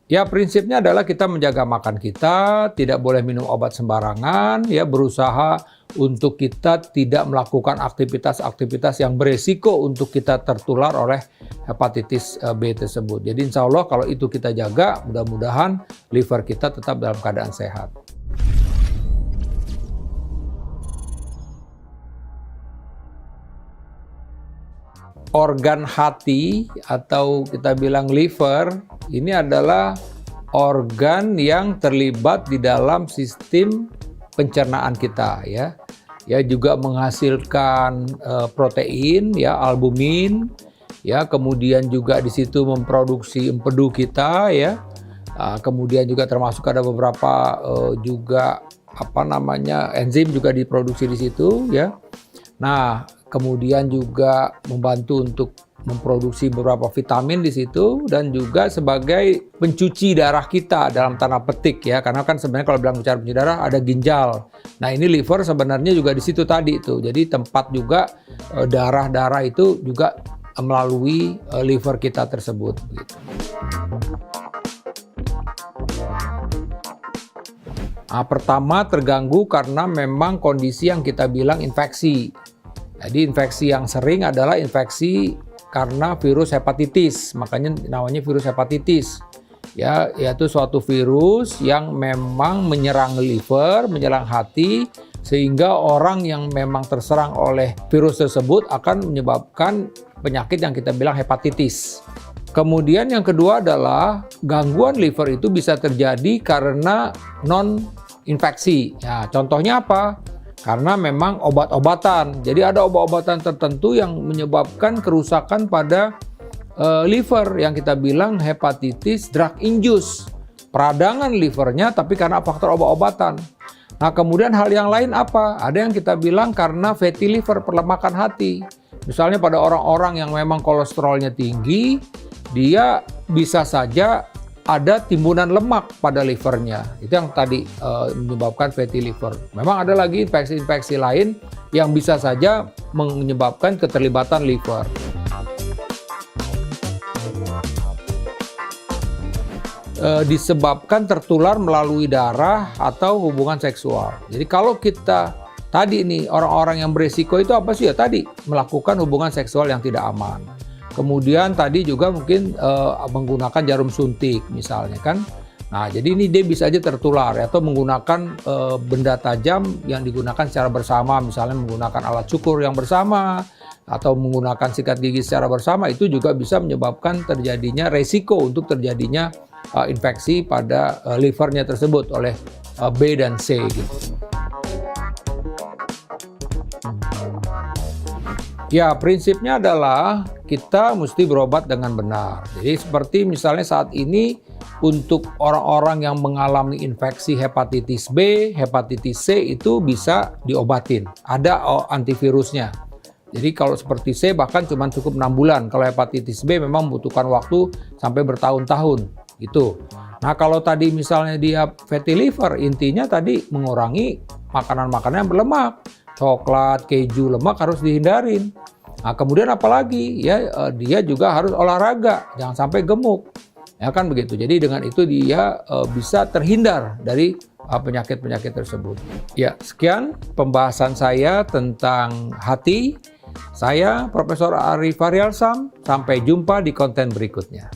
Ya, prinsipnya adalah kita menjaga makan kita, tidak boleh minum obat sembarangan, ya, berusaha untuk kita tidak melakukan aktivitas-aktivitas yang beresiko untuk kita tertular oleh hepatitis B tersebut. Jadi insya Allah kalau itu kita jaga, mudah-mudahan liver kita tetap dalam keadaan sehat. Organ hati atau kita bilang liver ini adalah organ yang terlibat di dalam sistem pencernaan kita, ya. Ya, juga menghasilkan protein, ya, albumin, ya, kemudian juga di situ memproduksi empedu kita, ya. Kemudian juga termasuk ada beberapa juga enzim juga diproduksi di situ, ya. Nah, kemudian juga membantu untuk memproduksi beberapa vitamin di situ dan juga sebagai pencuci darah kita dalam tanda petik, ya, karena kan sebenarnya kalau bilang bicara pencuci darah ada ginjal. Nah, ini liver sebenarnya juga di situ tadi itu. Jadi tempat juga darah-darah itu juga melalui liver kita tersebut gitu. Nah, pertama terganggu karena memang kondisi yang kita bilang infeksi. Jadi infeksi yang sering adalah infeksi karena virus hepatitis, makanya namanya virus hepatitis. Ya, yaitu suatu virus yang memang menyerang liver, menyerang hati, sehingga orang yang memang terserang oleh virus tersebut akan menyebabkan penyakit yang kita bilang hepatitis. Kemudian yang kedua adalah gangguan liver itu bisa terjadi karena non-infeksi. Ya, contohnya apa? Karena memang obat-obatan. Jadi ada obat-obatan tertentu yang menyebabkan kerusakan pada liver yang kita bilang hepatitis drug induced. Peradangan livernya tapi karena faktor obat-obatan. Nah, kemudian hal yang lain apa? Ada yang kita bilang karena fatty liver, perlemakan hati. Misalnya pada orang-orang yang memang kolesterolnya tinggi, dia bisa saja ada timbunan lemak pada livernya. Itu yang tadi menyebabkan fatty liver. Memang ada lagi infeksi-infeksi lain yang bisa saja menyebabkan keterlibatan liver. Disebabkan tertular melalui darah atau hubungan seksual. Jadi kalau kita tadi nih orang-orang yang berisiko itu apa sih ya? Tadi melakukan hubungan seksual yang tidak aman. Kemudian tadi juga mungkin menggunakan jarum suntik misalnya kan. Nah, jadi ini dia bisa aja tertular atau menggunakan benda tajam yang digunakan secara bersama, misalnya menggunakan alat cukur yang bersama atau menggunakan sikat gigi secara bersama, itu juga bisa menyebabkan terjadinya resiko untuk terjadinya infeksi pada livernya tersebut oleh B dan C gitu. Ya, prinsipnya adalah kita mesti berobat dengan benar. Jadi seperti misalnya saat ini untuk orang-orang yang mengalami infeksi hepatitis B, hepatitis C itu bisa diobatin. Ada antivirusnya. Jadi kalau seperti C bahkan cuma cukup 6 bulan. Kalau hepatitis B memang membutuhkan waktu sampai bertahun-tahun gitu. Nah, kalau tadi misalnya dia fatty liver, intinya tadi mengurangi makanan-makanan yang berlemak. Coklat, keju, lemak harus dihindarin. Nah, kemudian apalagi ya dia juga harus olahraga, jangan sampai gemuk. Ya kan begitu. Jadi dengan itu dia bisa terhindar dari penyakit-penyakit tersebut. Ya, sekian pembahasan saya tentang hati. Saya Profesor Arif Faryalsam. Sampai jumpa di konten berikutnya.